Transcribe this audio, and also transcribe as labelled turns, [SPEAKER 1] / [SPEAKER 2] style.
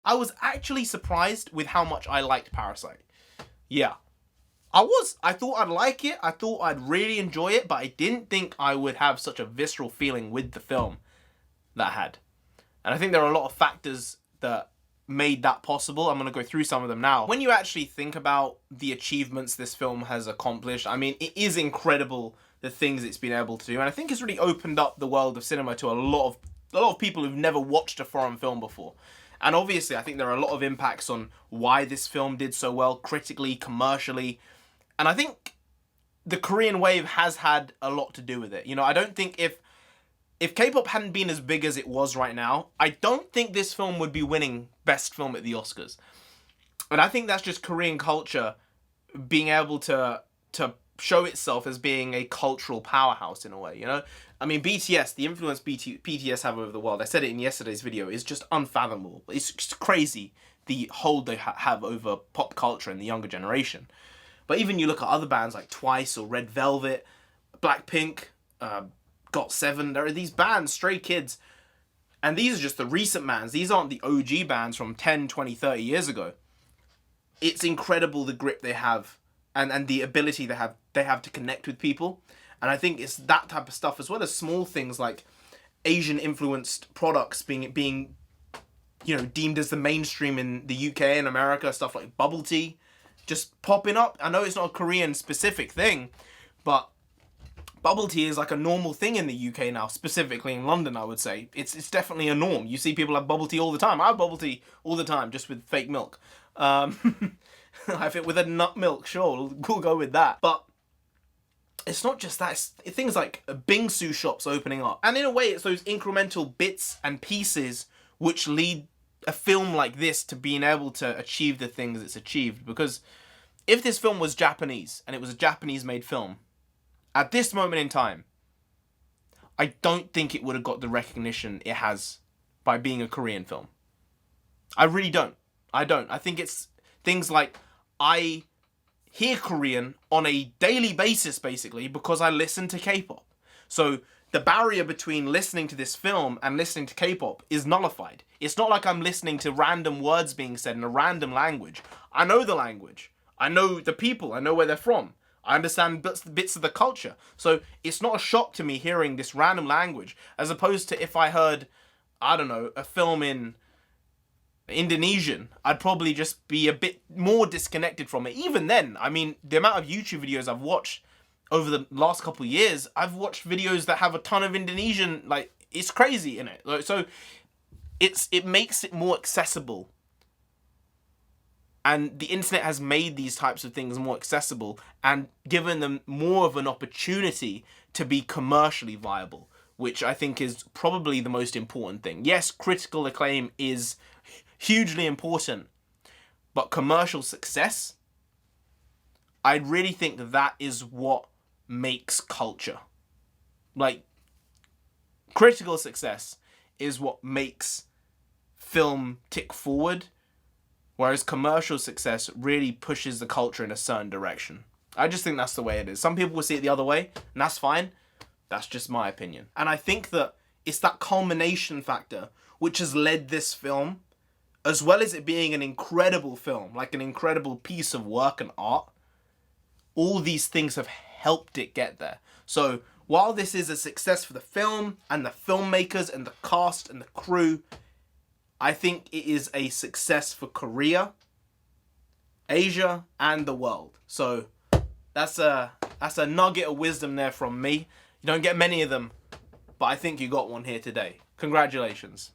[SPEAKER 1] I was actually surprised with how much I liked Parasite. Yeah. I thought I'd like it, I thought I'd really enjoy it, but I didn't think I would have such a visceral feeling with the film that I had. And I think there are a lot of factors that made that possible. I'm going to go through some of them now. When you actually think about the achievements this film has accomplished, I mean, it is incredible the things it's been able to do. And I think it's really opened up the world of cinema to a lot of people who've never watched a foreign film before. And obviously, I think there are a lot of impacts on why this film did so well, critically, commercially. And I think the Korean wave has had a lot to do with it. You know, I don't think if K-pop hadn't been as big as it was right now, I don't think this film would be winning Best Film at the Oscars. And I think that's just Korean culture being able to show itself as being a cultural powerhouse in a way, you know? I mean, BTS, the influence BTS have over the world, I said it in yesterday's video, is just unfathomable. It's just crazy, the hold they have over pop culture and the younger generation. But even you look at other bands like Twice or Red Velvet, BLACKPINK, GOT7, there are these bands, Stray Kids, and these are just the recent bands. These aren't the OG bands from 10, 20, 30 years ago. It's incredible the grip they have and the ability they have to connect with people. And I think it's that type of stuff, as well as small things like Asian influenced products being you know, deemed as the mainstream in the UK and America, stuff like bubble tea just popping up. I know it's not a Korean specific thing, but bubble tea is like a normal thing in the UK now, specifically in London, I would say. It's definitely a norm. You see people have bubble tea all the time. I have bubble tea all the time, just with fake milk. I have it with a nut milk, sure, we'll go with that. But it's not just that, it's things like bingsu shops opening up. And in a way, it's those incremental bits and pieces which lead a film like this to being able to achieve the things it's achieved. Because if this film was Japanese, and it was a Japanese-made film, at this moment in time, I don't think it would have got the recognition it has by being a Korean film. I really don't. I don't. I think it's things like, I hear Korean on a daily basis, basically, because I listen to K-pop. So the barrier between listening to this film and listening to K-pop is nullified. It's not like I'm listening to random words being said in a random language. I know the language. I know the people. I know where they're from. I understand bits of the culture. So it's not a shock to me hearing this random language, as opposed to if I heard, I don't know, a film in Indonesian, I'd probably just be a bit more disconnected from it. Even then, I mean, the amount of YouTube videos I've watched over the last couple of years, I've watched videos that have a ton of Indonesian, like, it's crazy in it. Like, so it makes it more accessible. And the internet has made these types of things more accessible and given them more of an opportunity to be commercially viable, which I think is probably the most important thing. Yes, critical acclaim is hugely important, but commercial success, I really think that is what makes culture. Like, critical success is what makes film tick forward, whereas commercial success really pushes the culture in a certain direction. I just think that's the way it is. Some people will see it the other way, and that's fine. That's just my opinion. And I think that it's that culmination factor which has led this film, as well as it being an incredible film, like an incredible piece of work and art, all these things have helped it get there. So while this is a success for the film and the filmmakers and the cast and the crew, I think it is a success for Korea, Asia, and the world. So that's a nugget of wisdom there from me. You don't get many of them, but I think you got one here today. Congratulations.